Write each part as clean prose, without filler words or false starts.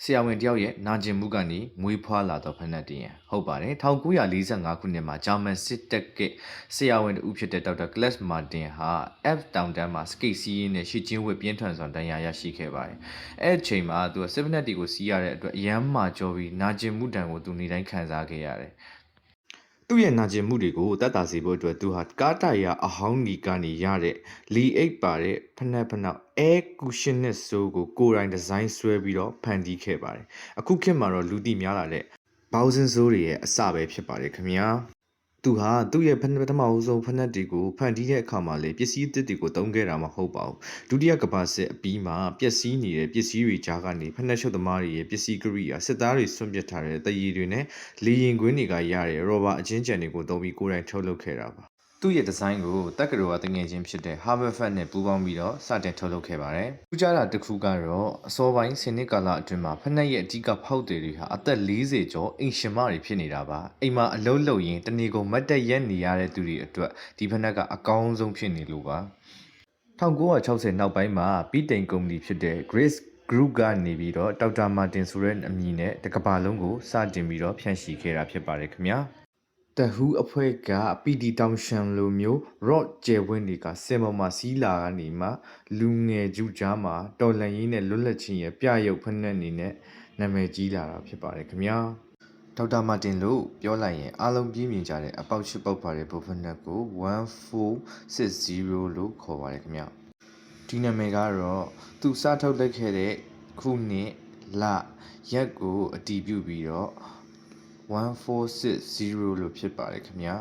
ဆရာဝန်တယောက်ရဲ့နာကျင်မှုကနေမွေးဖွားလာသောဖနက်တင်ရန်ဟုတ်ပါတယ်1945ခုနှစ်မှာဂျာမန်စစ်တပ်ကဆရာဝန်တူဖြစ်တဲ့ဒေါက်တာကလပ်မာတင်ဟာ F တောင်တန်းမှာစကိတ်စီးရင်းနဲ့ရှစ်ချင်းဝတ်ပြင်းထန်စွာဒဏ်ရာရရှိခဲ့ပါတယ်အဲ့အချိန်မှာသူကစစ်ဖနက်တီကိုစီးရတဲ့အတွက်အယမ်းမာကြောပြီးနာကျင်မှုတံကိုသူနေတိုင်းခံစားခဲ့ရတယ်သူ့ရဲ့နာကျင်မှုတွေကိုတတ်တာစေဖို့အတွက်သူဟာကားတိုင်ယာအဟောင်းနီကနေရတဲ့လီအိတ်ပါတဲ့ဖနက်အဲကူရှင်နဲ့ဆိုးကိုကိုယ်တိုင်ဒီဇိုင်းဆွဲပြီးတော့ဖန်တီးခဲ့ပါတယ်အခုခေတ်မှာတော့လူသိများလာတဲ့ဘောက်စင်ဆိုးတွေရဲ့အစပဲဖြစ်ပါတယ်ခင်ဗျာသူဟာသူ့ရဲ့ပထမအဆုံးဖနက်တွေကိုဖန်တီးတဲ့အခါမှာလေပစ္စည်းအသစ်တွေကိုသုံးခဲ့တာမဟုတ်ပါဘူးဒုတိယကမ္ဘာစစ်အပြီးမှာပျက်စီးနေတဲ့ပစ္စည်းတွေကြားကနေဖနက်ချုပ်သမားတွေရဲ့ပစ္စည်းကရိယာစစ်သားတွေဆွန့်ပစ်ထားတဲ့တရေတွေနဲ့လေရင်ကွင်းတွေကရတဲ့ရောဘာအချင်းကျန်တွေကိုသုံးပြီးကိုယ်တိုင်ထုတ်လုပ်ခဲ့တာပါသူ့ရဲ့ဒီဇိုင်းကိုတက္ကသိုလ်ကတငယ်ချင်းဖြစ်တဲ့ Harvard နဲ့ပူးပေါင်းပြီးတော့စတင်ထုတ်လုပ်ခဲ့ပါတယ်။ထူးခြားတာတစ်ခုကတော့အစောပိုင်းဆယ်နှစ်ကာလအတွင်းမှာဖက်နှက်ရဲ့အဓိကဖောက်တွေတွေဟာအသက်40ကျော်အိမ်ရှင်မတွေဖြစ်နေတာပါ။အိမ်မှာအလုပ်လုပ်ရင်တနေ့ကုန်မတ်တက်ရက်နေရတဲ့သူတွေအတွက်ဒီဖက်နှက်ကအကောင်းဆုံးဖြစ်နေလို့ပါ။1960နောက်ပိုင်းမှာပြီးတိန်ကုမ္ပဏီဖြစ်တဲ့ Grace Group ကနေပြီးတော့ဒေါက်တာမာတင်ဆိုတဲ့အမည်နဲ့တကဘာလုံးကိုစတင်ပြီးတော့ဖြန့်ချီခဲ့တာဖြစ်ပါတယ်ခင်ဗျာ။တဟူးအဖွဲ့ကပီတီတောင်ရှန်လိုမျိုး rock ကျယ်ဝင်းတွေကစင်ပေါ်မှာစီးလာကနေမှလူငယ်ကျူကြားမှာတော်လန်ရေးနဲ့လွတ်လပ်ခြင်းရဲ့ပြရုပ်ဖက်နှက်အနေနဲ့နာမည်ကြီးလာတာဖြစ်ပါတယ်ခင်ဗျာဒေါက်တာမာတင်လို့ပြောလိုက်ရင်အားလုံးပြင်းမြင်ကြတဲ့အပေါက်ချစ်ပေါက်ပါတဲ့ဘုဖက်နှက်ကို1460လို့ခေါ်ပါတယ်ခင်ဗျာဒီနာမည်ကတော့သူစထုတ်လိုက်ခဲ့တဲ့ခုနှစ်လရက်ကိုအတည်ပြုပြီးတော့1460လို့ဖြစ်ပါတယ်ခင်ဗျာ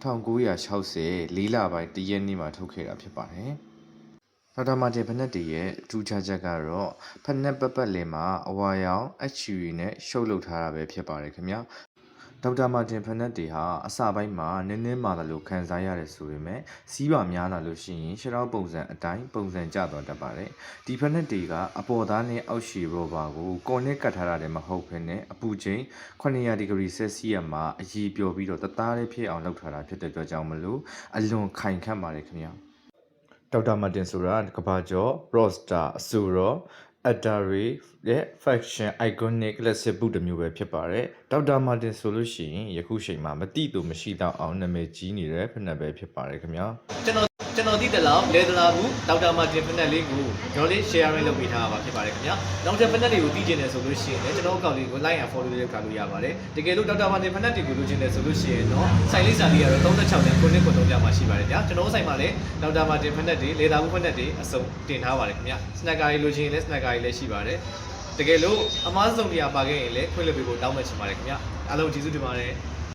1960 4လပိုင်း1ရက်နေ့မှာထုတ်ခဲ့တာဖြစ်ပါတယ်ဒေါက်တာမာတင်ဖက်နှက်တည်းရဲ့ထူးခြားချက်ကတော့ဖက်နှက်ပတ်လည်မှာအဝါရောင်အချီရီနဲ့ရှုပ်လုပ်ထားတာပဲဖြစ်ပါတယ်ခင်ဗျာဒေါက်တာမာတင်ဖက်နှက်တွေဟာအစပိုင်းမှာနည်းနည်းမာတယ်လို့ခံစားရတယ်ဆိုပေမဲ့စီးပါများလာလို့ရှိရင်ရှရောင်းပုံစံအတိုင်းပုံစံကျသွားတတ်ပါတယ်ဒီဖက်နှက်တွေကအပေါ်သားနဲ့အောက်ရှည်ရောဘာကိုကော်နဲ့ကတ်ထားတာလည်းမဟုတ်ဘဲနဲ့အပူချိန်900ဒီဂရီဆယ်စီယပ်မှာအရည်ပျော်ပြီးတော့တသားလေးဖြစ်အောင်လုပ်ထားတာဖြစ်တဲ့အတွက်ကြောင့်မလို့အလွန်ခိုင်ခန့်ပါတယ်ခင်ဗျာဒေါက်တာမာတင်ဆိုတာကဘာကျော် roster အဆိုတော့ Atari ရဲ့ faction iconic classic ဘုတစ်မျိုးပဲဖြစ်ပါတယ်ဒေါက်တာမာတင်ဆိုလို့ရှိရင်ယခုချိန်မှာမတိသူမရှိတော့အောင်နာမည်ကြီးနေတဲ့ဖက်နှက်ပဲဖြစ်ပါတယ်ခင်ဗျာကျွန်တော်သိတယ်လို့လေသလာဘူးဒေါက်တာမာတင်ဖက်နှက်လေးကိုကျွန်တော်လေး sharing လုပ်ပေးထားတာပါဖြစ်ပါတယ်ခင်ဗျာနောက်ထပ်ဖက်နှက်တွေကိုသိကျင်တယ်ဆိုလို့ရှိရင်လည်းကျွန်တော်အကောင့်လေးကို like and follow လေးလုပ်ထားလို့ရပါတယ်တကယ်လို့ဒေါက်တာမာတင်ဖက်နှက်တွေကိုလိုချင်တယ်ဆိုလို့ရှိရင်တော့စိုင်လေးစာလေးကတော့36နဲ့9နှစ်9ပြမှာရှိပါတယ်ဗျာကျွန်တော်ဆိုင်မှာလည်းဒေါက်တာမာတင်ဖက်နှက်တွေလေသာဘူးဖက်နှက်တွေအစုံတင်ထားပါတယ်ခင်ဗျာစနက်ကားလေးလိုချင်ရင်လည်းစနက်ကားလေးလည်းရှိပါတယ်တကယ်လို့အမားစုံတရားပါခဲ့ရင်လည်းခွင့်လွှတ်ပေးဖို့တောင်းမှချင်ပါတယ်ခင်ဗျာအားလုံးကျေးဇူးတင်ပါတယ်